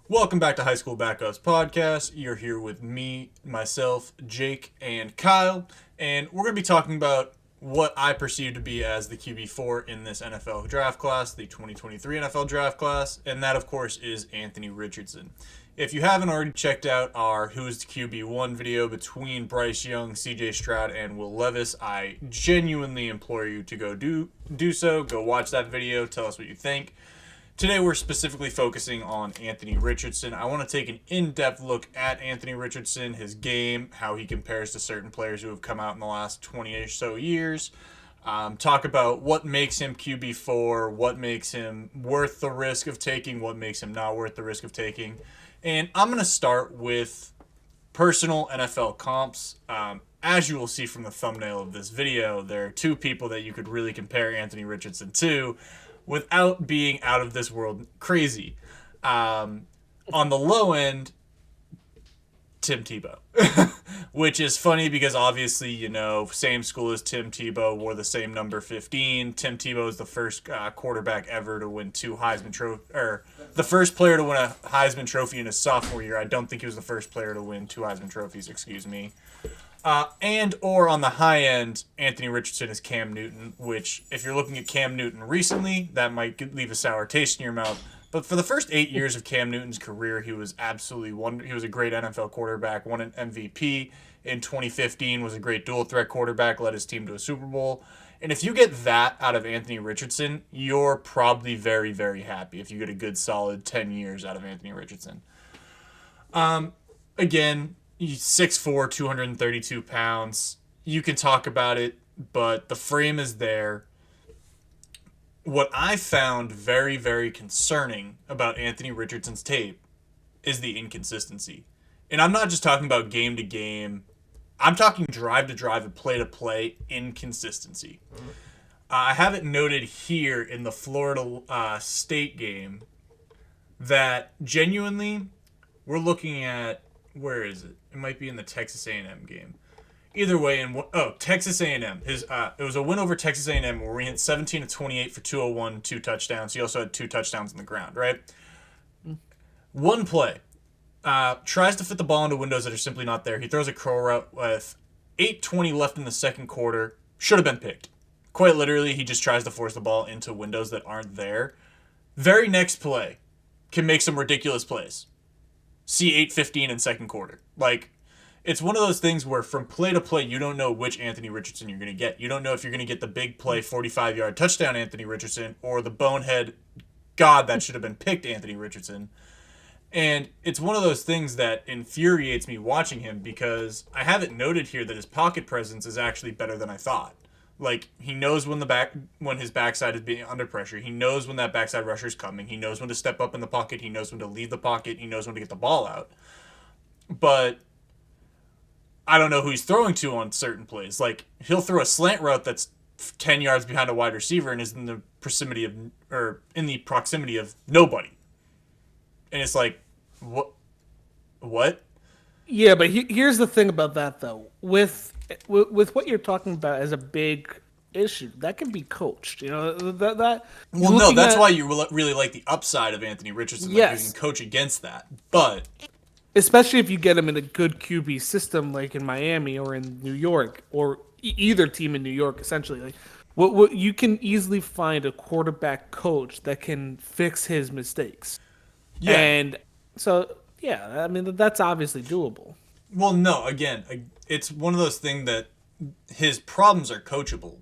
Welcome back to High School Backups Podcast. You're here with me, myself, Jake, and Kyle, and we're going to be talking about what I perceive to be as the QB4 in this NFL draft class, the 2023 NFL draft class, and that, of course, is Anthony Richardson. If you haven't already checked out our Who's the QB1 video between Bryce Young, CJ Stroud, and Will Levis, I genuinely implore you to go do so. Go watch that video. Tell us what you think. Today we're specifically focusing on Anthony Richardson. I want to take an in-depth look at Anthony Richardson, his game, how he compares to certain players who have come out in the last 20 or so years. Talk about what makes him QB4, what makes him worth the risk of taking, what makes him not worth the risk of taking. And I'm going to start with personal NFL comps. As you will see from the thumbnail of this video, there are two people that you could really compare Anthony Richardson to without being out of this world crazy. On the low end, Tim Tebow. Which is funny because obviously, you know, same school as Tim Tebow, wore the same number 15. Tim Tebow is the first quarterback ever to win two Heisman Trophy, or the first player to win a Heisman Trophy in his sophomore year. I don't think he was the first player to win two Heisman Trophies, excuse me. Or on the high end, Anthony Richardson is Cam Newton, which if you're looking at Cam Newton recently, that might leave a sour taste in your mouth. But for the first 8 years of Cam Newton's career, he was absolutely wonderful. He was a great NFL quarterback, won an MVP in 2015, was a great dual threat quarterback, led his team to a Super Bowl. And if you get that out of Anthony Richardson, you're probably very, very happy if you get a good solid 10 years out of Anthony Richardson. Again, he's 6'4", 232 pounds. You can talk about it, but the frame is there. What I found very, very concerning about Anthony Richardson's tape is the inconsistency. And I'm not just talking about game to game. I'm talking drive to drive and play to play inconsistency. I have it noted here in the Florida State game that genuinely we're looking at, where is it? It might be in the Texas A&M game. Either way, Texas A&M. It was a win over Texas A&M where we hit 17 of 28 for 201, 2 touchdowns. He also had 2 touchdowns on the ground, right? One play. Tries to fit the ball into windows that are simply not there. He throws a curl route with 8:20 left in the second quarter. Should have been picked. Quite literally, he just tries to force the ball into windows that aren't there. Very next play can make some ridiculous plays. See 8:15 in second quarter. Like, it's one of those things where from play to play, you don't know which Anthony Richardson you're going to get. You don't know if you're going to get the big play 45-yard touchdown Anthony Richardson or the bonehead, God, that should have been picked Anthony Richardson. And it's one of those things that infuriates me watching him because I have it noted here that his pocket presence is actually better than I thought. Like, he knows when his backside is being under pressure. He knows when that backside rusher is coming. He knows when to step up in the pocket. He knows when to leave the pocket. He knows when to get the ball out. But I don't know who he's throwing to on certain plays. Like, he'll throw a slant route that's 10 yards behind a wide receiver and is in the proximity of nobody. And it's like, what? Yeah, but here's the thing about that though. With what you're talking about as a big issue, that can be coached. You know that. Well, no, that's why you really like the upside of Anthony Richardson. Like, yes, you can coach against that, but especially if you get him in a good QB system, like in Miami or in New York, or either team in New York, essentially. Like, what you can easily find a quarterback coach that can fix his mistakes. yeah. And so, yeah, I mean that's obviously doable. Well, no, again, it's one of those things that his problems are coachable,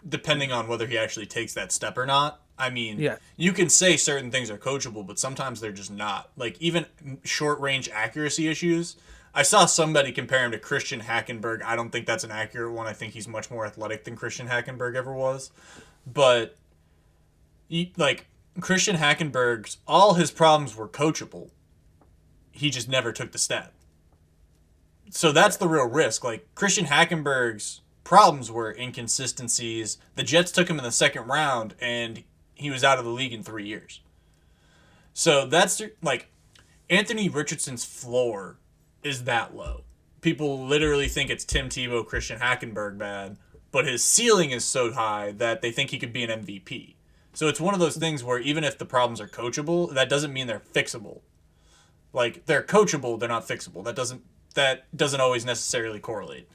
depending on whether he actually takes that step or not. I mean, Yeah. you can say certain things are coachable, but sometimes they're just not. Like, even short-range accuracy issues. I saw somebody compare him to Christian Hackenberg. I don't think that's an accurate one. I think he's much more athletic than Christian Hackenberg ever was. But, Christian Hackenberg's, all his problems were coachable. He just never took the step. So that's the real risk. Like, Christian Hackenberg's problems were inconsistencies. The Jets took him in the second round, and he was out of the league in 3 years. So that's, like, Anthony Richardson's floor is that low. People literally think it's Tim Tebow, Christian Hackenberg bad, but his ceiling is so high that they think he could be an MVP. So it's one of those things where even if the problems are coachable, that doesn't mean they're fixable. Like, they're coachable, they're not fixable. That doesn't always necessarily correlate.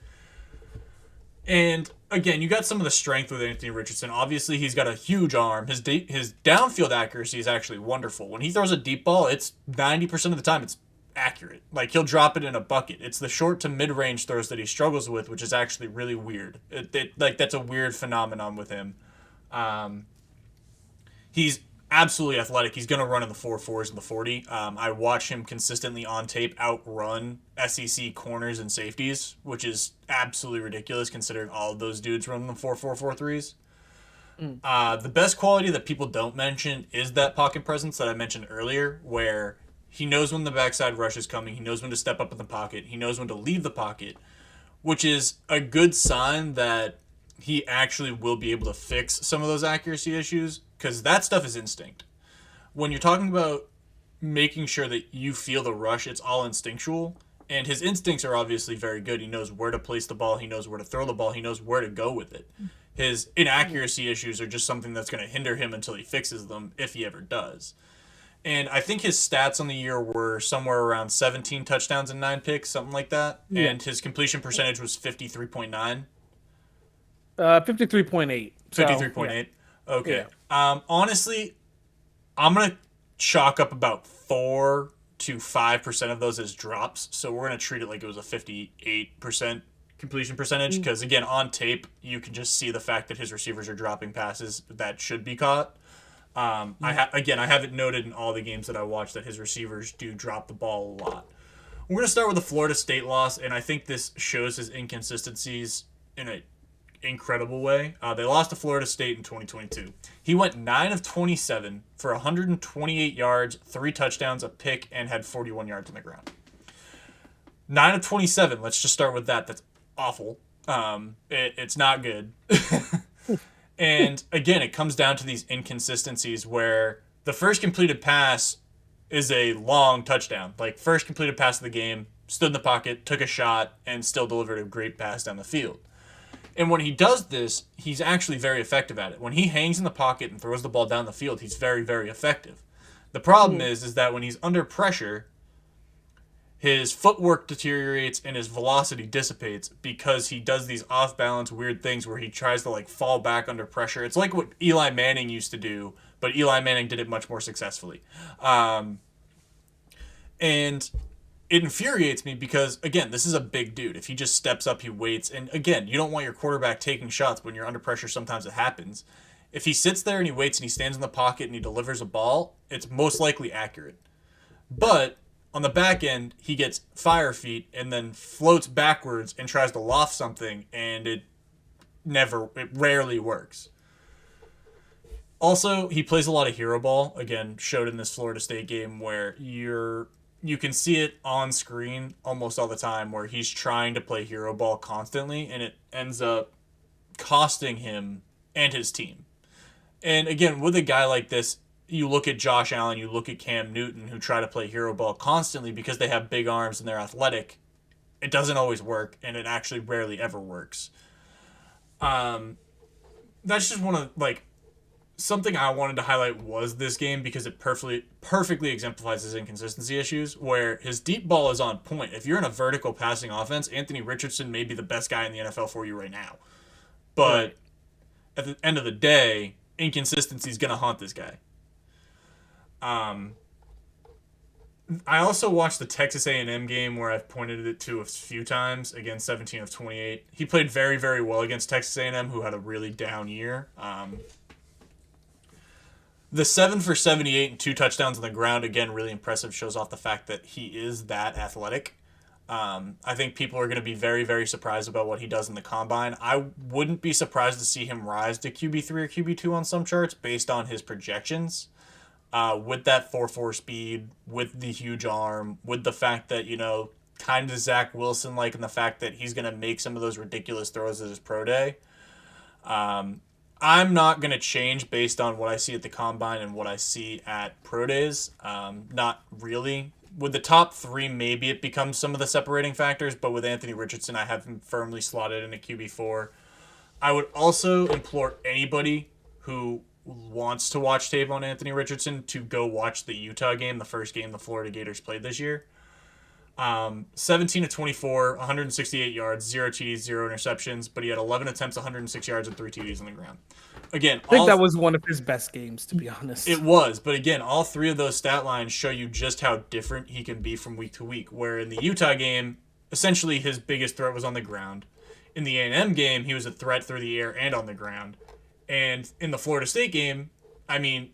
And again, you got some of the strength with Anthony Richardson. Obviously, he's got a huge arm. His downfield accuracy is actually wonderful. When he throws a deep ball, it's 90% of the time it's accurate. Like, he'll drop it in a bucket. It's the short to mid-range throws that he struggles with, which is actually really weird. Like, that's a weird phenomenon with him. He's absolutely athletic. He's going to run in the 4.4s and the 40. I watch him consistently on tape outrun SEC corners and safeties, which is absolutely ridiculous considering all of those dudes run in the 4.4-4.3s. The best quality that people don't mention is that pocket presence that I mentioned earlier, where he knows when the backside rush is coming. He knows when to step up in the pocket. He knows when to leave the pocket, which is a good sign that he actually will be able to fix some of those accuracy issues, because that stuff is instinct. When you're talking about making sure that you feel the rush, it's all instinctual, and his instincts are obviously very good. He knows where to place the ball. He knows where to throw the ball. He knows where to go with it. His inaccuracy issues are just something that's going to hinder him until he fixes them, if he ever does. And I think his stats on the year were somewhere around 17 touchdowns and 9 picks, something like that. Yeah. And his completion percentage was 53.9. 53.8. 53.8. Okay. Yeah. Honestly, I'm going to chalk up about 4 to 5% of those as drops. So we're going to treat it like it was a 58% completion percentage. Because, again, on tape, you can just see the fact that his receivers are dropping passes that should be caught. I haven't noted in all the games that I watched that his receivers do drop the ball a lot. We're going to start with the Florida State loss, and I think this shows his inconsistencies in an incredible way. They lost to Florida State in 2022. He went 9 of 27 for 128 yards, 3 touchdowns, a pick, and had 41 yards on the ground. 9 of 27, let's just start with that. That's awful. It's not good. And again, it comes down to these inconsistencies where the first completed pass is a long touchdown. Like, first completed pass of the game, stood in the pocket, took a shot, and still delivered a great pass down the field. And when he does this, he's actually very effective at it. When he hangs in the pocket and throws the ball down the field, he's very, very effective. The problem is that when he's under pressure, his footwork deteriorates and his velocity dissipates because he does these off-balance weird things where he tries to, like, fall back under pressure. It's like what Eli Manning used to do, but Eli Manning did it much more successfully. And it infuriates me because, again, this is a big dude. If he just steps up, he waits. And, again, you don't want your quarterback taking shots. When you're under pressure, sometimes it happens. If he sits there and he waits and he stands in the pocket and he delivers a ball, it's most likely accurate. But on the back end, he gets fire feet and then floats backwards and tries to loft something, and it rarely works. Also, he plays a lot of hero ball. Again, showed in this Florida State game where you can see it on screen almost all the time where he's trying to play hero ball constantly, and it ends up costing him and his team. And again, with a guy like this, you look at Josh Allen, you look at Cam Newton, who try to play hero ball constantly because they have big arms and they're athletic. It doesn't always work, and it actually rarely ever works. That's just one of, like, something I wanted to highlight was this game because it perfectly exemplifies his inconsistency issues, where his deep ball is on point. If you're in a vertical passing offense, Anthony Richardson may be the best guy in the NFL for you right now. But at the end of the day, inconsistency is going to haunt this guy. I also watched the Texas A&M game where I've pointed it to a few times. Again, 17 of 28. He played very, very well against Texas A&M, who had a really down year. The 7 for 78 and 2 touchdowns on the ground, again, really impressive. Shows off the fact that he is that athletic. I think people are going to be very, very surprised about what he does in the combine. I wouldn't be surprised to see him rise to QB3 or QB2 on some charts based on his projections. With that 4.4 speed, with the huge arm, with the fact that, kind of Zach Wilson-like, and the fact that he's going to make some of those ridiculous throws at his pro day. I'm not going to change based on what I see at the combine and what I see at pro days. Not really. With the top 3, maybe it becomes some of the separating factors, but with Anthony Richardson, I have him firmly slotted in a QB4. I would also implore anybody who wants to watch tape on Anthony Richardson to go watch the Utah game, the first game the Florida Gators played this year. 17 to 24, 168 yards, 0 TDs, 0 interceptions, but he had 11 attempts, 106 yards, and 3 TDs on the ground. Again, I think that was one of his best games, to be honest. It was, but again, all three of those stat lines show you just how different he can be from week to week. Where in the Utah game, essentially his biggest threat was on the ground. In the A&M game, he was a threat through the air and on the ground. And in the Florida State game, I mean,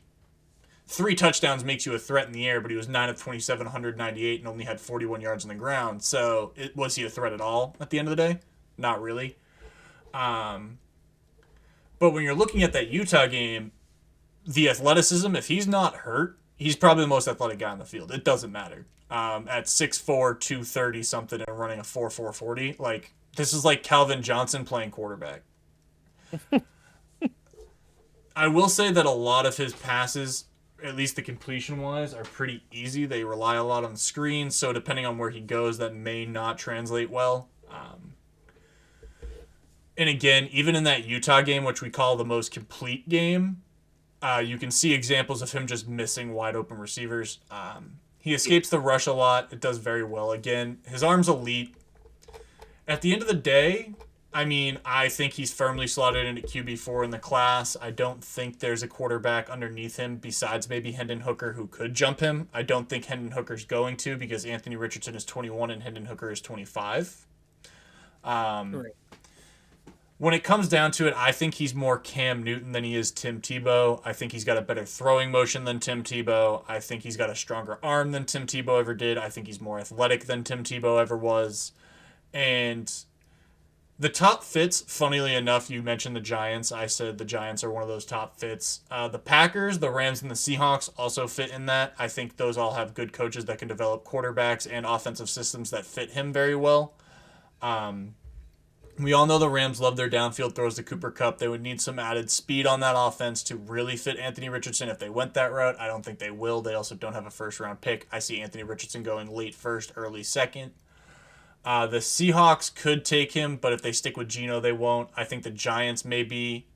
3 touchdowns makes you a threat in the air, but he was 9 of 27, 198, and only had 41 yards on the ground. So was he a threat at all at the end of the day? Not really. But when you're looking at that Utah game, the athleticism, if he's not hurt, he's probably the most athletic guy on the field. It doesn't matter. At 6'4", 230 something and running a 4.40, like, this is like Calvin Johnson playing quarterback. I will say that a lot of his passes, at least the completion-wise, are pretty easy. They rely a lot on the screen, so depending on where he goes, that may not translate well. And again, even in that Utah game, which we call the most complete game, you can see examples of him just missing wide-open receivers. He escapes the rush a lot. It does very well. Again, his arm's elite. At the end of the day, I mean, I think he's firmly slotted into QB4 in the class. I don't think there's a quarterback underneath him besides maybe Hendon Hooker who could jump him. I don't think Hendon Hooker's going to because Anthony Richardson is 21 and Hendon Hooker is 25. Right. When it comes down to it, I think he's more Cam Newton than he is Tim Tebow. I think he's got a better throwing motion than Tim Tebow. I think he's got a stronger arm than Tim Tebow ever did. I think he's more athletic than Tim Tebow ever was. And the top fits, funnily enough, you mentioned the Giants. I said the Giants are one of those top fits. The Packers, the Rams, and the Seahawks also fit in that. I think those all have good coaches that can develop quarterbacks and offensive systems that fit him very well. We all know the Rams love their downfield throws to Cooper Kupp. They would need some added speed on that offense to really fit Anthony Richardson if they went that route. I don't think they will. They also don't have a first-round pick. I see Anthony Richardson going late first, early second. The Seahawks could take him, but if they stick with Geno, they won't. I think the Giants may be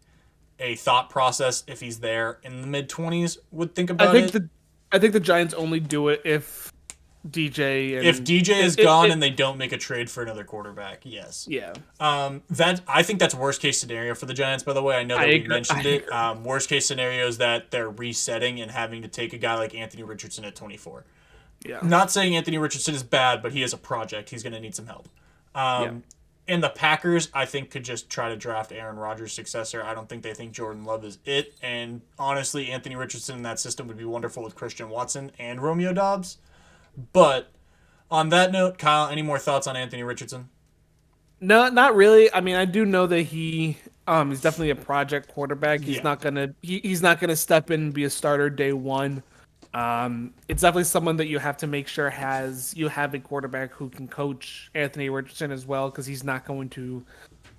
a thought process if he's there in the mid-20s would think about it. I think the Giants only do it if DJ if DJ is gone and they don't make a trade for another quarterback, yes. Yeah. That I think that's worst case scenario for the Giants, by the way. I know that we mentioned it. Worst case scenario is that they're resetting and having to take a guy like Anthony Richardson at 24. Yeah. Not saying Anthony Richardson is bad, but he is a project. He's going to need some help. And the Packers, I think, could just try to draft Aaron Rodgers' successor. I don't think they think Jordan Love is it. And honestly, Anthony Richardson in that system would be wonderful with Christian Watson and Romeo Doubs. But on that note, Kyle, any more thoughts on Anthony Richardson? No, not really. I mean, I do know that he's definitely a project quarterback. He's not gonna step in and be a starter day one. It's definitely someone that you have to make sure you have a quarterback who can coach Anthony Richardson as well, because he's not going to.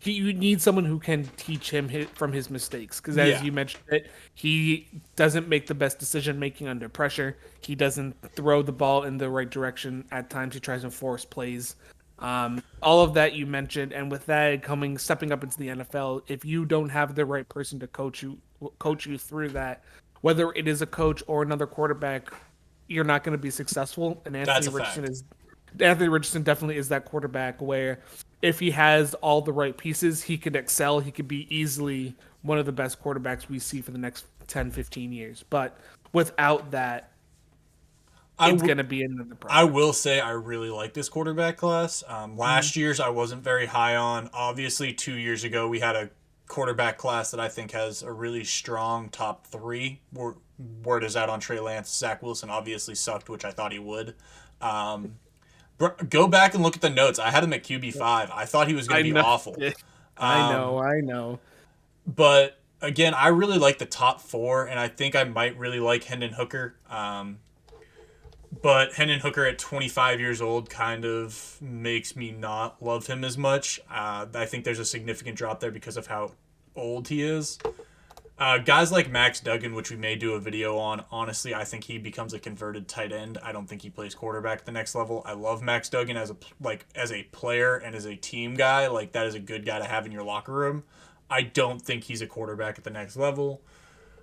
You need someone who can teach him from his mistakes, because as you mentioned it, he doesn't make the best decision making under pressure. He doesn't throw the ball in the right direction at times. He tries to force plays. All of that you mentioned, and with that stepping up into the NFL, if you don't have the right person to coach you through that, whether it is a coach or another quarterback, you're not going to be successful. And Anthony Richardson definitely is that quarterback where if he has all the right pieces, he could excel. He could be easily one of the best quarterbacks we see for the next 10, 15 years. But without that, it's going to be another problem. I will say I really like this quarterback class. Last year's I wasn't very high on. Obviously, 2 years ago we had a quarterback class that I think has a really strong top three. Word is out on Trey Lance. Zach Wilson obviously sucked, which I thought he would. Go back and look at the notes. I had him at QB5. I thought he was going to be awful. I know. But again, I really like the top four, and I think I might really like Hendon Hooker. But Hendon Hooker at 25 years old kind of makes me not love him as much. I think there's a significant drop there because of how old he is. Guys like Max Duggan, which we may do a video on, honestly, I think he becomes a converted tight end. I don't think he plays quarterback at the next level. I love Max Duggan as a player and as a team guy. Like, that is a good guy to have in your locker room. I don't think he's a quarterback at the next level.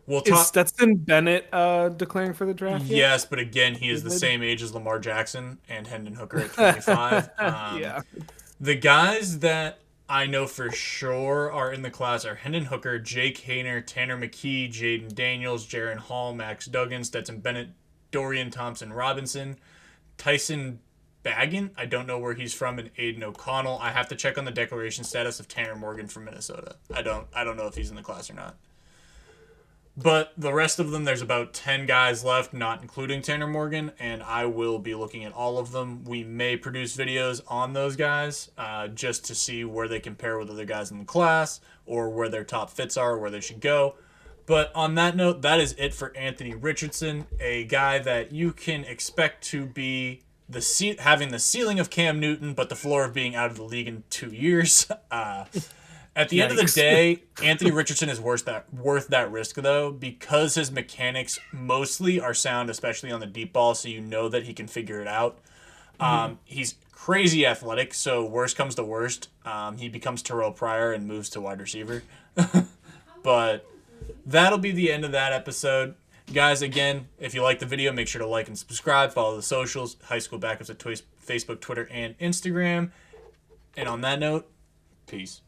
We'll Is talk. Stetson Bennett declaring for the draft yet? Yes, but again, he is the David? same age as Lamar Jackson and Hendon Hooker at 25. Yeah. The guys that I know for sure are in the class are Hendon Hooker, Jake Hayner, Tanner McKee, Jaden Daniels, Jaron Hall, Max Duggan, Stetson Bennett, Dorian Thompson Robinson, Tyson Baggin. I don't know where he's from, and Aiden O'Connell. I have to check on the declaration status of Tanner Morgan from Minnesota. I don't know if he's in the class or not. But the rest of them, there's about 10 guys left, not including Tanner Morgan, and I will be looking at all of them. We may produce videos on those guys just to see where they compare with other guys in the class or where their top fits are or where they should go. But on that note, that is it for Anthony Richardson, a guy that you can expect to be having the ceiling of Cam Newton, but the floor of being out of the league in 2 years. At the end of the day, Anthony Richardson is worth that risk, though, because his mechanics mostly are sound, especially on the deep ball, so you know that he can figure it out. He's crazy athletic, so worst comes to worst, he becomes Terrell Pryor and moves to wide receiver. But that'll be the end of that episode. Guys, again, if you like the video, make sure to like and subscribe. Follow the socials, High School Backups at Facebook, Twitter, and Instagram. And on that note, peace.